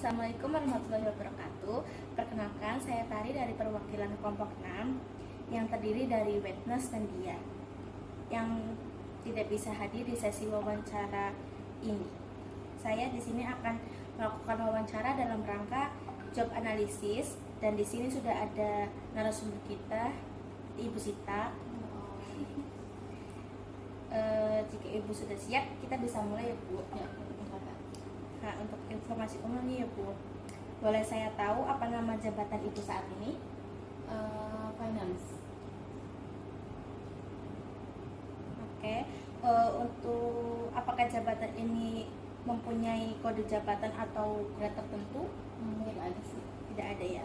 Assalamualaikum warahmatullahi wabarakatuh. Perkenalkan, saya Tari dari perwakilan kelompok 6 yang terdiri dari Witness dan Dia yang tidak bisa hadir di sesi wawancara ini. Saya di sini akan melakukan wawancara dalam rangka job analisis, dan di sini sudah ada narasumber kita, Ibu Sita. Jika Ibu sudah siap, kita bisa mulai ya Bu. Ya, Nah, untuk informasi umum nih ya Bu, boleh saya tahu apa nama jabatan Ibu saat ini? Finance. Oke. Untuk apakah jabatan ini mempunyai kode jabatan atau grade tertentu? Tidak ada sih. Tidak ada ya.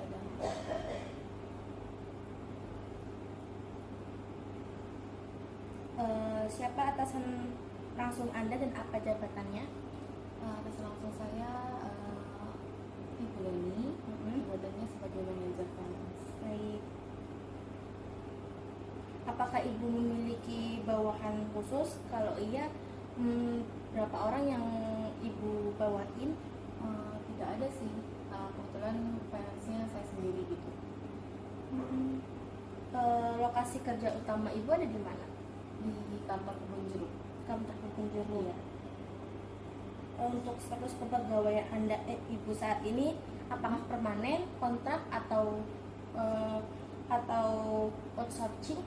Siapa atasan langsung Anda dan apa jabatannya? Atas langsung saya Ibu Leni, jabatannya sebagai manajer finance. Baik. Apakah Ibu memiliki bawahan khusus? Kalau iya, berapa orang yang Ibu bawain? Tidak ada sih. Kebetulan finance-nya saya sendiri gitu. Lokasi kerja utama Ibu ada di mana? Di kantor kebun jeruk. Kantor Kebun Jeruk. Iya. Untuk status kepegawaian Anda Ibu saat ini, apakah permanen, kontrak atau outsourcing?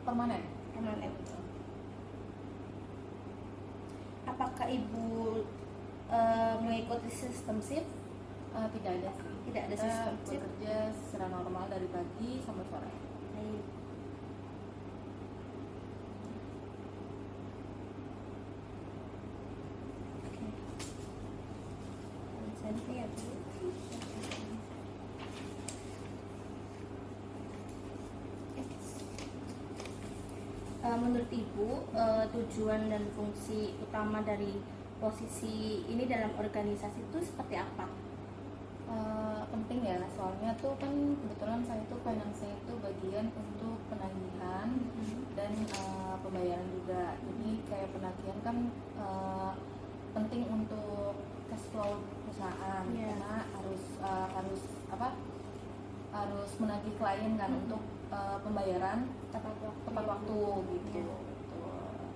Permanen. Permanen. Apakah Ibu mengikuti sistem shift? Tidak ada sih. Tidak ada Kita sistem shift. bekerja secara normal dari pagi sampai sore. Baik. Oke. Ya, Bu. Menurut Ibu, tujuan dan fungsi utama dari posisi ini dalam organisasi itu seperti apa? Penting ya, soalnya tuh kan kebetulan saya tuh finance itu bagian untuk penagihan dan pembayaran juga. Jadi kayak penagihan kan penting untuk cash flow perusahaan, Iya. karena harus menagih klien kan untuk pembayaran Tepat waktu. tepat waktu gitu. Iya. Betul.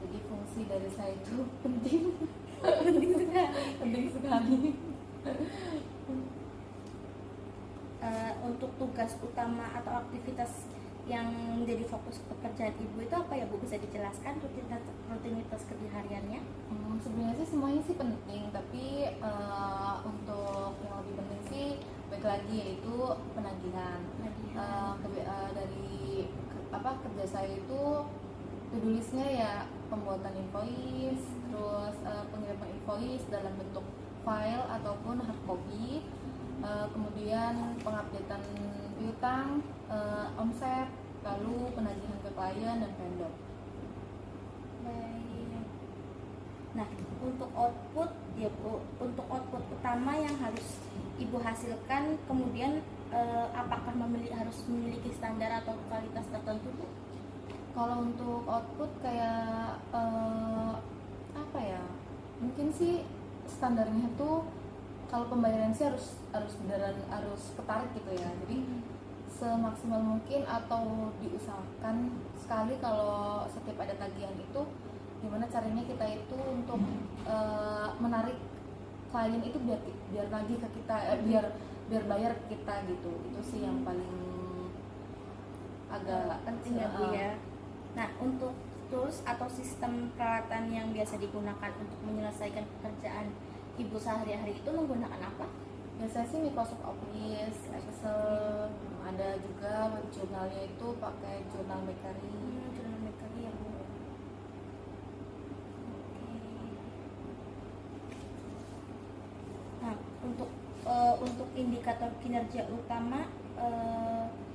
Jadi fungsi dari saya itu penting Penting sekali. penting sekali. Untuk tugas utama atau aktivitas yang menjadi fokus pekerjaan Ibu itu apa ya Bu? Bisa dijelaskan rutinitas kesehariannya? Sebenarnya sih semuanya sih penting, tapi untuk yang lebih penting sih baik lagi yaitu penagihan. Dari kerja saya itu to-do list-nya ya pembuatan invoice, terus pengiriman invoice dalam bentuk file ataupun hard copy, kemudian pengupdatean piutang, omset, lalu penagihan ke klien dan vendor. Baik. Nah, untuk output ya Bu, untuk output utama yang harus Ibu hasilkan, kemudian apakah harus memiliki standar atau kualitas tertentu Bu? Kalau untuk output kayak apa ya? Mungkin sih standarnya tuh kalau pembayaran sih harus beneran harus ketarik gitu ya. Jadi semaksimal mungkin atau diusahakan sekali kalau setiap ada tagihan itu gimana caranya kita itu untuk menarik klien itu biar nagih ke kita, biar bayar ke kita gitu. Itu sih yang paling agak penting ya Bu ya. Nah, untuk tools atau sistem peralatan yang biasa digunakan untuk menyelesaikan pekerjaan Ibu sehari-hari itu menggunakan apa? Biasanya sih Microsoft Office, Excel, ada juga web jurnalnya itu pakai Journal Bakery. Jurnal Bakery ya Bu. Oke. Nah, untuk indikator kinerja utama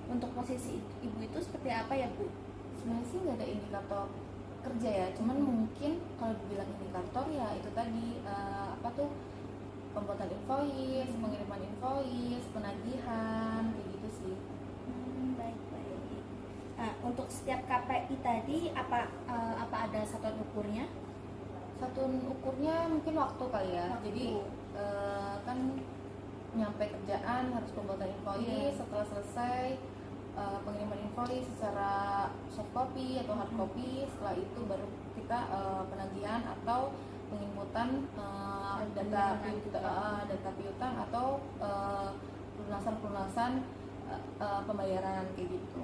untuk posisi Ibu itu seperti apa ya Bu? Sebenarnya sih nggak ada indikator kerja ya, cuman mungkin kalau dibilang indikator ya itu tadi pembuatan invoice, pengiriman invoice, penagihan, kayak gitu sih. Baik. Nah, untuk setiap KPI tadi apa ada satuan ukurnya? Satuan ukurnya mungkin waktu kali ya. Waktu. Jadi kan nyampe kerjaan harus pembuatan invoice. Iya. Setelah selesai pengiriman invoice secara soft copy atau hard copy, setelah itu baru kita penagihan atau penginputan data piutang atau pelunasan pembayaran kayak gitu.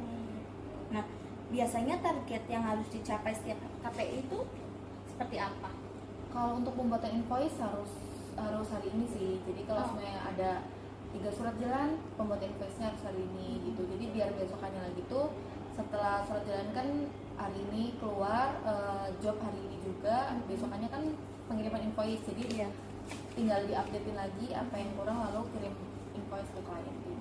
Nah, biasanya target yang harus dicapai setiap KPI itu seperti apa? Kalau untuk pembuatan invoice harus hari ini sih. Jadi kalau sebenarnya ada 3 surat jalan, pembuatan invoice-nya harus hari ini gitu. Jadi biar besokannya lagi tuh setelah surat jalan kan hari ini keluar, job hari ini juga, besokannya kan pengiriman invoice. Jadi Iya. tinggal diupdatein lagi apa yang kurang lalu kirim invoice ke klien gitu.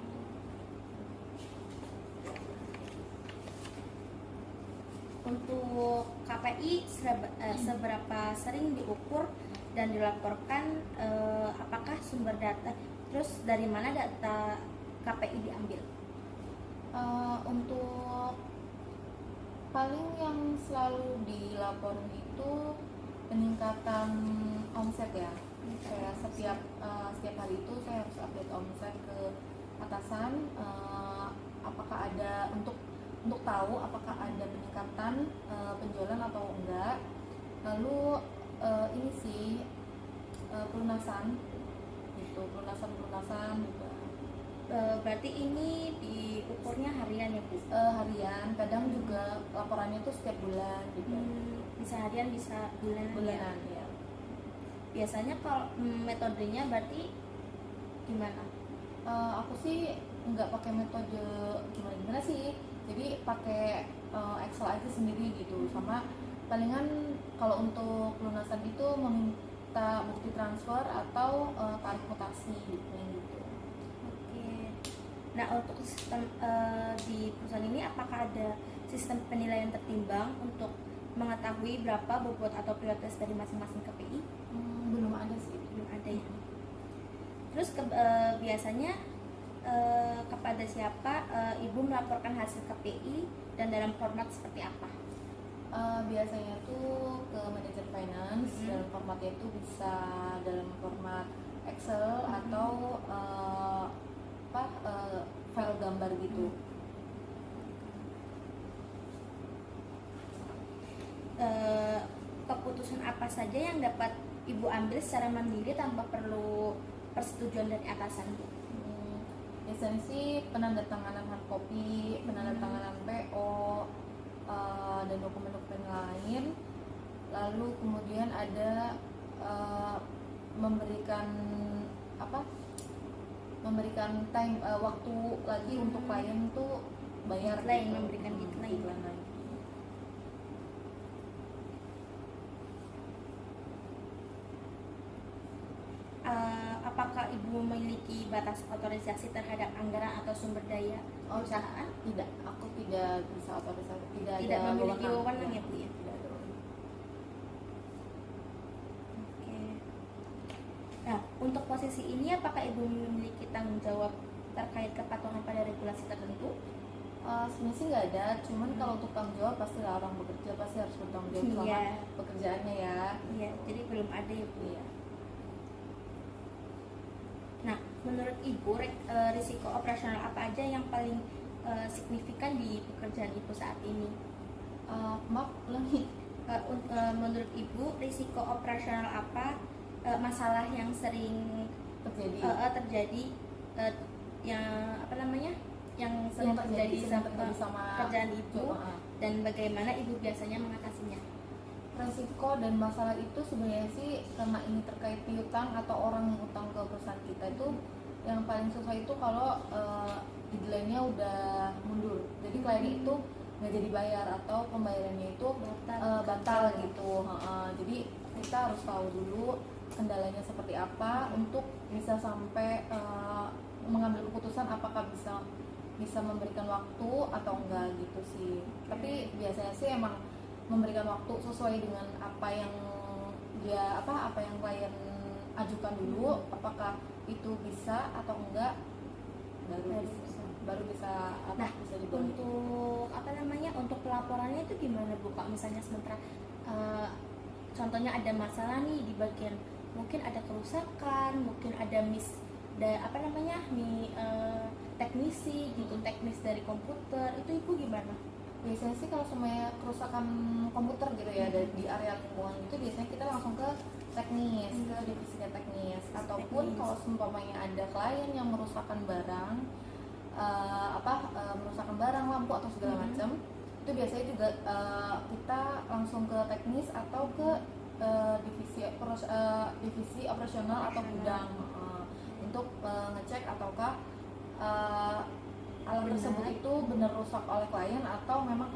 Untuk KPI seberapa sering diukur dan dilaporkan, apakah sumber data, terus dari mana data KPI diambil? Untuk paling yang selalu dilaporin itu peningkatan omset ya. Kayak setiap hari itu saya harus update omset ke atasan, apakah ada untuk tahu apakah ada peningkatan penjualan atau enggak. Lalu ini sih pelunasan gitu, pelunasan juga. Berarti ini diukurnya harian ya Bu? Harian, kadang juga laporannya tuh setiap bulan gitu. Bisa harian, bisa bulanan. Bulanan ya. Biasanya kalau metodenya berarti gimana? Aku sih nggak pakai metode gimana sih, jadi pakai Excel aja sendiri gitu. Sama palingan kalau untuk pelunasan itu meminta bukti transfer atau tarik mutasi gitu. Oke. Nah, untuk sistem di perusahaan ini apakah ada sistem penilaian tertimbang untuk mengetahui berapa bobot atau prioritas dari masing-masing KPI? Belum ada sih. Belum ada ya. Terus biasanya kepada siapa Ibu melaporkan hasil KPI dan dalam format seperti apa? Biasanya tuh ke manajer finance. Dalam formatnya itu bisa dalam format Excel atau file gambar gitu. Keputusan apa saja yang dapat Ibu ambil secara mandiri tanpa perlu persetujuan dari atasan Bu? Biasanya sih penandatanganan hard copy, penandatanganan PO, dan dokumen-dokumen lain. Lalu kemudian ada memberikan time waktu lagi untuk klien tuh bayar Deadline, gitu. memberikan deadline. lagi. Apakah Ibu memiliki batas otorisasi terhadap anggaran atau sumber daya perusahaan? Tidak, aku tidak bisa otorisasi, tidak Tidak ada memiliki wewenang ya Bu ya? Tidak ada wewenang. Oke. Nah, untuk posisi ini apakah Ibu memiliki tanggung jawab terkait kepatuhan pada regulasi tertentu? Sebenarnya sih nggak ada, cuman kalau untuk tanggung jawab pastilah orang bekerja pasti harus bertanggung jawab sama Iya. pekerjaannya ya. Iya, jadi belum ada ya Bu. Iya. Nah, menurut Ibu risiko operasional apa aja yang paling signifikan di pekerjaan Ibu saat ini? Maaf, ulangi. Menurut Ibu risiko operasional apa, masalah yang sering terjadi yang sering terjadi sama kerjaan Ibu, dan bagaimana Ibu biasanya mengatasinya? Resiko dan masalah itu sebenarnya sih karena ini terkait piutang atau orang yang utang ke perusahaan kita, itu yang paling susah itu kalau deadline-nya udah mundur, jadi klien itu nggak jadi bayar atau pembayarannya itu batal gitu. Jadi kita harus tahu dulu kendalanya seperti apa untuk bisa sampai mengambil keputusan apakah bisa memberikan waktu atau enggak gitu sih. Tapi biasanya sih emang memberikan waktu sesuai dengan apa yang klien ajukan dulu, apakah itu bisa atau enggak, baru bisa diboleh. Untuk untuk pelaporannya itu gimana Bu? Kak, misalnya sementara contohnya ada masalah nih di bagian, mungkin ada kerusakan, mungkin ada teknisi gitu, teknis dari komputer, itu ibu gimana? Biasanya sih kalau semuanya kerusakan komputer gitu ya, di area lingkungan itu biasanya kita langsung ke teknis, ke divisinya teknis. Ataupun kalau seumpamanya ada klien yang merusakkan barang, merusakkan barang, lampu atau segala macam, itu biasanya juga kita langsung ke teknis atau ke divisi operasional atau gudang untuk ngecek ataukah alat tersebut itu benar rusak oleh klien atau memang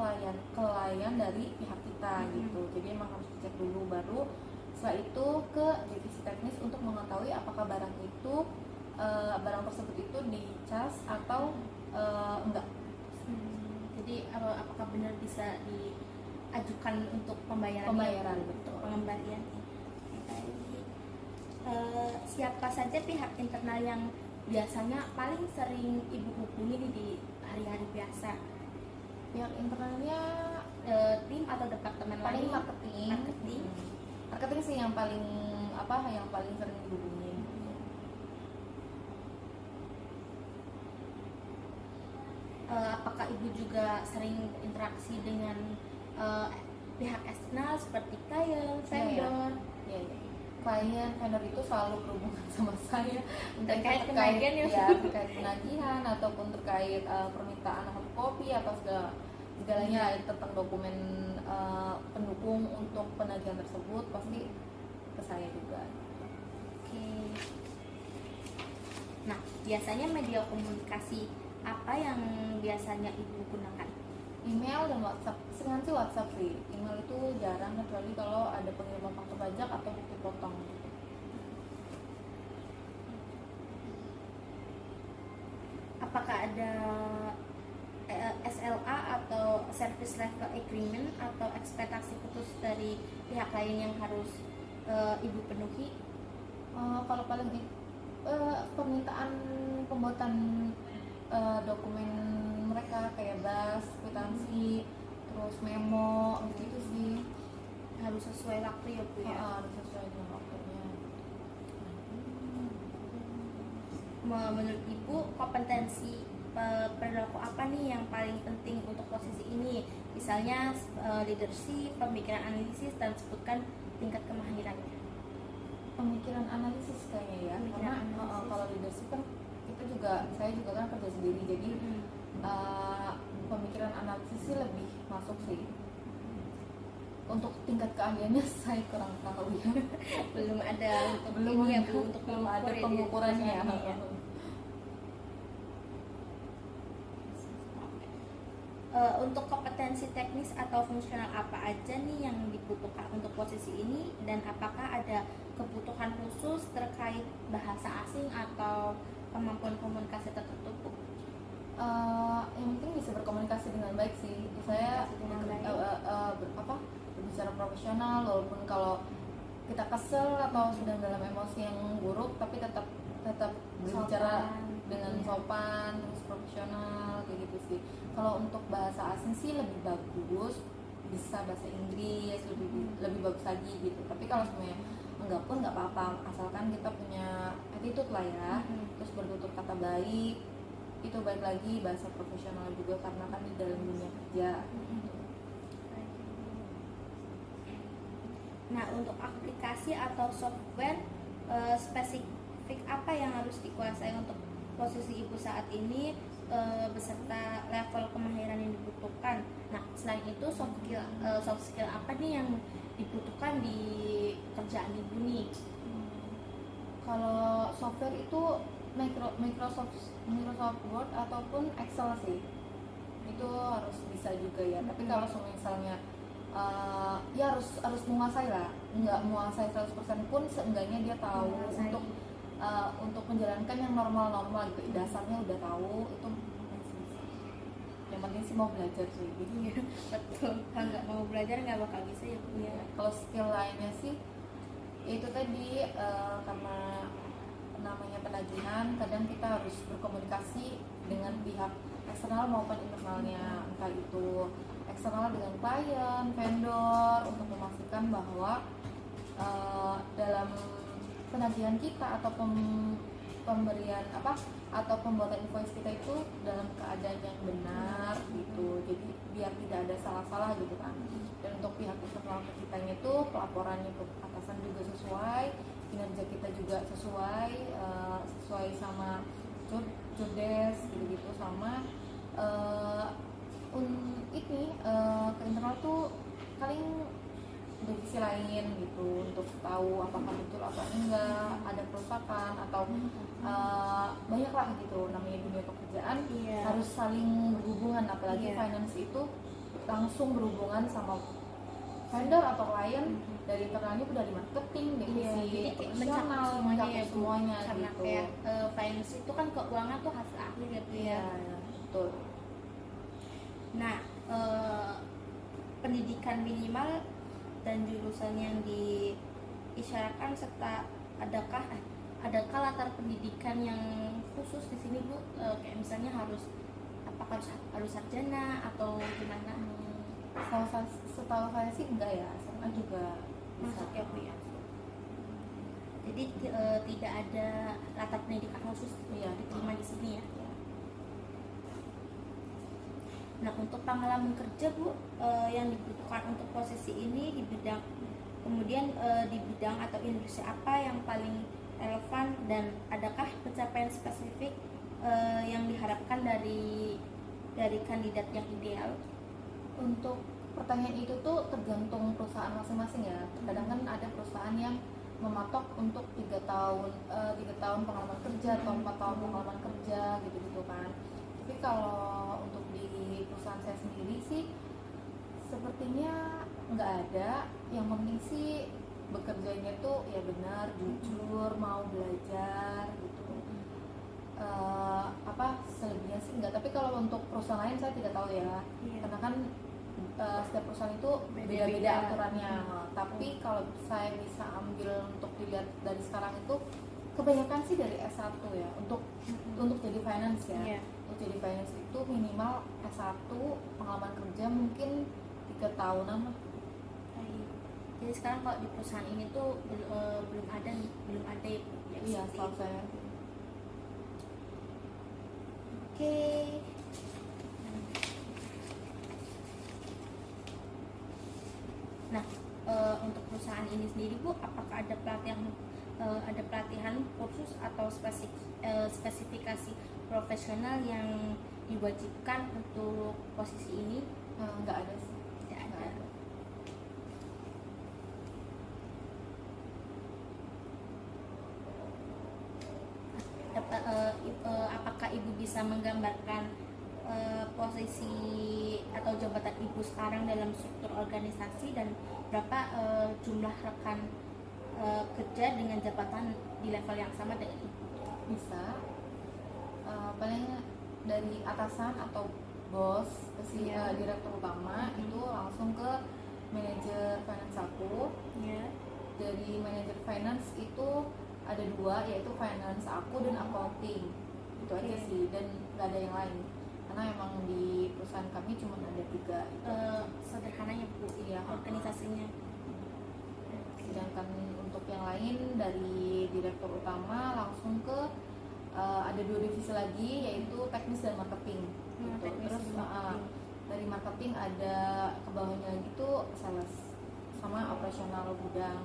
klien dari pihak kita gitu. Jadi emang harus dicek dulu, baru setelah itu ke divisi teknis untuk mengetahui apakah barang tersebut itu dicas atau enggak. Jadi apakah benar bisa diajukan untuk pembayaran betul. Pengembalian. Siapa saja pihak internal yang biasanya paling sering ibu hubungi nih di hari-hari biasa? Pihak internalnya tim atau departemen paling lain? Marketing sih yang paling sering dihubungin. Apakah ibu juga sering interaksi dengan pihak eksternal seperti klien, vendor? Iya. Klien, vendor itu selalu berhubungan sama saya terkait penagihan ataupun terkait permintaan kopi atau segalanya tentang dokumen pendukung untuk penagihan tersebut pasti ke saya juga. Oke. Nah, biasanya media komunikasi apa yang biasanya ibu gunakan? Email dan WhatsApp. Sering sih WhatsApp sih. Email itu jarang, kecuali kalau ada pengiriman faktur pajak atau bukti potong. Apakah ada SLA atau Service Level Agreement atau ekspektasi putus dari pihak lain yang harus ibu penuhi? Kalau paling permintaan pembuatan dokumen mereka kayak BAS, kwitansi, terus memo gitu sih, harus sesuai waktu ya Bu ya? Harus sesuai dengan waktunya. Menurut ibu kompetensi perilaku apa nih yang paling penting untuk posisi ini? Misalnya leadership, pemikiran analisis, dan sebutkan tingkat kemahirannya. Pemikiran analisis kayaknya ya, karena kalau leadership kan saya juga kan kerja sendiri, jadi pemikiran analisis sih lebih masuk sih. Untuk tingkat keahliannya saya kurang tahu ya. Belum ada untuk belum ada pengukurannya. Untuk kompetensi teknis atau fungsional apa aja nih yang dibutuhkan untuk posisi ini, dan apakah ada kebutuhan khusus terkait bahasa asing atau kemampuan komunikasi tertentu? Yang penting bisa berkomunikasi dengan baik sih. Saya berbicara profesional, walaupun kalau kita kesel atau sedang dalam emosi yang buruk, tapi tetap berbicara dengan sopan, terus profesional kayak gitu sih. Kalau untuk bahasa asing sih lebih bagus bisa bahasa Inggris, lebih bagus lagi gitu. Tapi kalau semuanya enggak pun nggak apa-apa, asalkan kita punya attitude lah ya, terus bertutur kata baik, itu baik lagi bahasa profesional juga karena kan di dalam dunia kerja. Nah, untuk aplikasi atau software spesifik apa yang harus dikuasai untuk posisi ibu saat ini beserta level kemahiran yang dibutuhkan? Nah, selain itu soft skill apa nih yang dibutuhkan di kerjaan ibu nih? Kalau software itu Microsoft Word ataupun Excel sih, itu harus bisa juga ya. Tapi kalau misalnya ya harus menguasai lah, nggak menguasai 100% pun seenggaknya dia tahu untuk menjalankan yang normal gitu, dasarnya udah tahu, itu yang penting sih mau belajar sih gitu. Betul, kalau nggak mau belajar nggak bakal bisa ya Bu ya. Kalau skill lainnya sih itu tadi karena namanya penagihan, kadang kita harus berkomunikasi dengan pihak eksternal maupun internalnya, entah itu eksternal dengan klien, vendor, untuk memastikan bahwa dalam penagihan kita atau pemberian apa atau pembuatan invoice kita itu dalam keadaan yang benar gitu, jadi biar tidak ada salah-salah gitu kan. Dan untuk pihak internal kitanya itu pelaporannya ke atasan juga sesuai, kinerja kita juga sesuai sesuai sama jodes gitu-gitu, sama ke internal tuh paling divisi lain gitu untuk tahu apakah betul atau enggak ada kerusakan atau banyak lah gitu, namanya dunia pekerjaan harus saling berhubungan, apalagi finance itu langsung berhubungan sama vendor atau klien. Dari internalnya itu dari marketing, divisi operasional, mencakup semuanya karena gitu. kayak finance itu kan keuangan tuh hasil akhir ya Bu ya. Betul. Nah, pendidikan minimal dan jurusan yang diisyaratkan serta adakah latar pendidikan yang khusus di sini Bu? Kayak misalnya apakah harus sarjana atau gimana? Setahu saya sih enggak ya, SMA juga bisa. Masuk ya Bu ya. Jadi tidak ada latar pendidikan khusus diterima di sini ya. Nah, untuk pengalaman kerja Bu, yang dibutuhkan untuk posisi ini di bidang di bidang atau industri apa yang paling relevan, dan adakah pencapaian spesifik yang diharapkan dari kandidat yang ideal? Untuk pertanyaan itu tuh tergantung perusahaan masing-masing ya. Kadang kan ada perusahaan yang mematok untuk 3 tahun pengalaman kerja atau 4 tahun pengalaman kerja gitu kan. Tapi kalau untuk di perusahaan saya sendiri sih sepertinya nggak ada. Yang penting sih bekerjanya tuh ya benar, jujur, mau belajar gitu. Selebihnya sih enggak. Tapi kalau untuk perusahaan lain saya tidak tahu ya, karena kan setiap perusahaan itu beda-beda aturannya. Tapi kalau saya bisa ambil untuk dilihat dari sekarang itu kebanyakan sih dari S1 ya untuk jadi finance ya. Untuk jadi finance itu minimal S1, pengalaman kerja mungkin 3 tahunan lah. Jadi sekarang kalau di perusahaan ini tuh belum ada ya. Iya, setahu saya. Oke. Nah, untuk perusahaan ini sendiri Bu, apakah ada pelatihan khusus atau spesifikasi profesional yang diwajibkan untuk posisi ini? Nggak ada sih. Tidak ada. Apakah Ibu bisa menggambarkan posisi atau jabatan Ibu sekarang dalam struktur organisasi, dan berapa jumlah rekan kerja dengan jabatan di level yang sama dengan Ibu? Bisa. Paling dari atasan atau bos si direktur utama itu langsung ke manajer finance aku. Dari manajer finance itu ada 2, yaitu finance aku dan accounting. Itu aja sih, dan nggak ada yang lain karena emang di perusahaan kami cuma ada 3 itu. Sederhananya Bu, organisasinya. Sedangkan untuk yang lain dari direktur utama langsung ke ada 2 divisi lagi, yaitu teknis dan marketing gitu. Terus dari marketing ada ke bawahnya lagi tuh sales sama operasional gudang.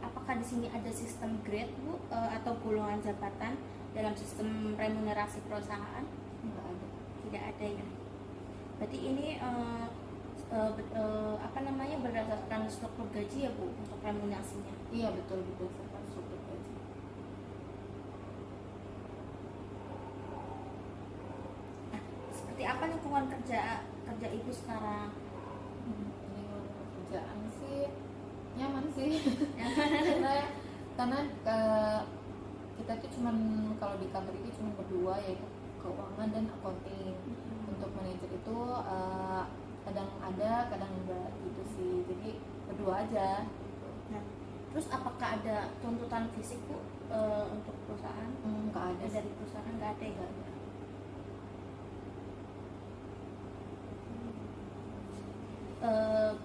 Apakah di sini ada sistem grade Bu, atau golongan jabatan dalam sistem remunerasi perusahaan? Enggak ada. Tidak ada ya. Berarti ini berdasarkan struktur gaji ya Bu untuk remunerasinya? Iya, betul berdasarkan struktur gaji. Nah, seperti apa lingkungan kerja Ibu sekarang? Lingkungan pekerjaan sih nyaman sih. karena kita tuh cuman kalau di kantor itu cuma berdua, yaitu keuangan dan accounting. Untuk manajer itu kadang ada kadang enggak gitu sih, jadi berdua aja. Nah, terus apakah ada tuntutan fisik Bu untuk perusahaan? Nggak ada Dari perusahaan nggak ada ya?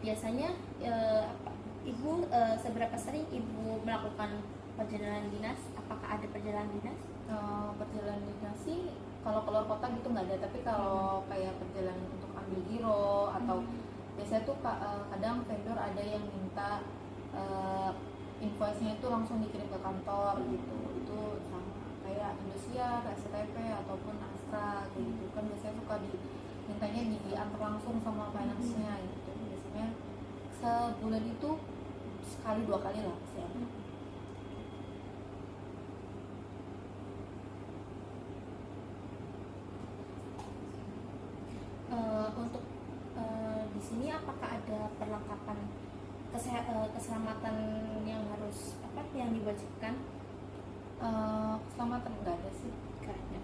biasanya Ibu seberapa sering Ibu melakukan perjalanan dinas? Apakah ada perjalanan dinas? Perjalanan dinas sih kalau keluar kota gitu nggak ada, tapi kalau kayak perjalanan untuk ambil giro atau biasanya tuh kadang vendor ada yang minta invoice-nya itu langsung dikirim ke kantor gitu. Itu sama kayak Indosiar, STP ataupun Astra kayak gitu kan biasanya suka mintanya diantar langsung sama finance-nya gitu. Biasanya sebulan itu sekali 2 kali lah sih. Untuk di sini apakah ada perlengkapan keselamatan yang harus yang diwajibkan? Keselamatan nggak ada sih. Nggak ada.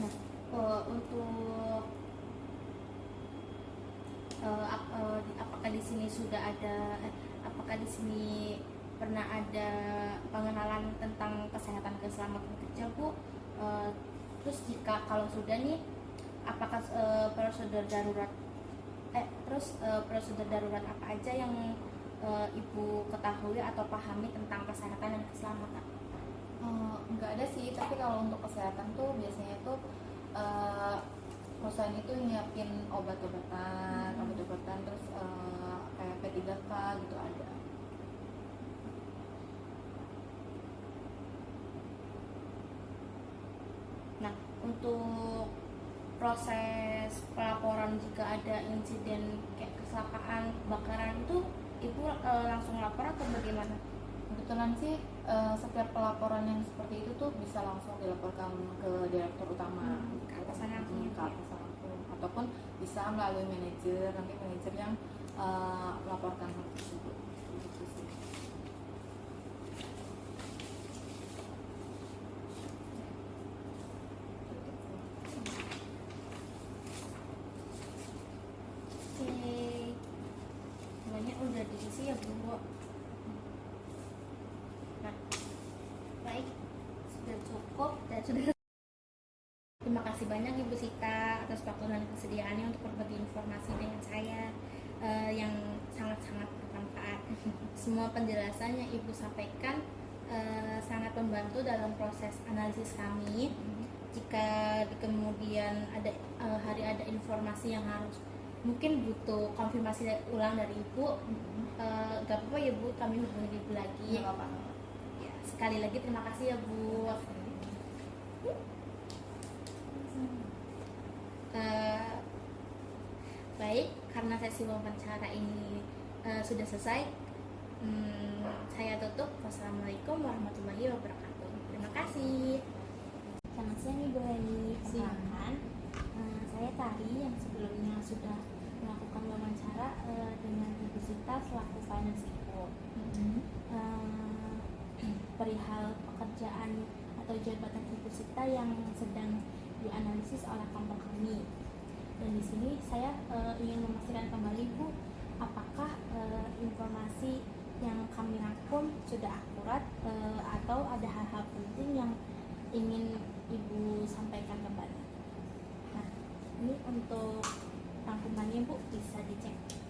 Nah, untuk apakah di sini sudah ada apakah di sini pernah ada pengenalan tentang kesehatan keselamatan kerja, Bu? Terus jika kalau sudah nih, apakah prosedur darurat prosedur darurat apa aja yang Ibu ketahui atau pahami tentang kesehatan dan keselamatan? Nggak ada sih, tapi kalau untuk kesehatan tuh biasanya tuh perusahaan itu nyiapin obat-obatan terus kayak P3K gitu ada. Nah, untuk proses pelaporan jika ada insiden kayak kecelakaan, kebakaran itu Ibu langsung lapor atau bagaimana? Kebetulan sih setiap pelaporan yang seperti itu tuh bisa langsung dilaporkan ke direktur utama, ke atasan langsung ke atasan langsung, ataupun bisa melalui manajer, nanti manajer yang melaporkan hal tersebut. Gitu sih. Oke, semuanya udah diisi ya, Bu. Nah, baik, sudah cukup dan sudah. Terima kasih banyak Ibu Sita atas waktu dan kesediaannya untuk berbagi informasi dengan saya yang sangat-sangat bermanfaat. Semua penjelasan yang Ibu sampaikan sangat membantu dalam proses analisis kami. Jika di kemudian ada hari ada informasi yang harus mungkin butuh konfirmasi ulang dari Ibu, gak apa-apa ya Bu, kami hubungi Ibu lagi. Nggak apa-apa. Ya, sekali lagi terima kasih ya Bu. Baik, karena sesi wawancara ini sudah selesai, saya tutup. Wassalamualaikum warahmatullahi wabarakatuh. Terima kasih. Selamat siang Ibu Heli. Perkenalkan, saya Tari yang sebelumnya sudah melakukan wawancara dengan Ibu Sita selaku finance Ibu. Perihal pekerjaan atau jabatan Ibu Sita yang sedang dianalisis oleh kelompok kami. Dan di sini saya ingin memastikan kembali Bu, apakah informasi yang kami rangkum sudah akurat atau ada hal-hal penting yang ingin Ibu sampaikan kembali. Nah, ini untuk rangkumannya Bu, bisa dicek lagi.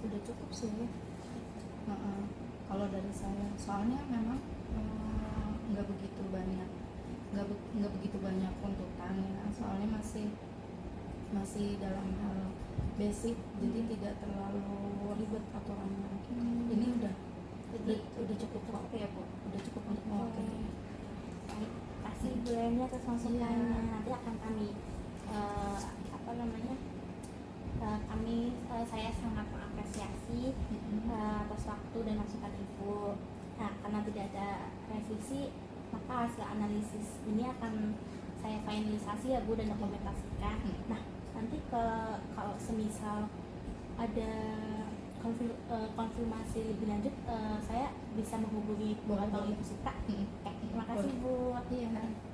udah cukup sih. Heeh. Kalau dari saya, soalnya memang nggak begitu banyak, nggak begitu banyak tuntutannya, soalnya masih dalam hal basic, jadi tidak terlalu ribet aturannya. Ini udah cukup ya Bu, udah cukup untuk mewakili. Baik, kasih Bu Leni atas masukannya. Nanti akan kami saya sangat mengapresiasi atas waktu dan masukan Ibu. Nah, karena tidak ada revisi, maka hasil analisis ini akan saya finalisasi ya Bu dan dokumentasikan. Nah, nanti kalau semisal ada konfirmasi lebih lanjut, saya bisa menghubungi Bu atau Ibu Sita. Terima kasih Bu. Iya.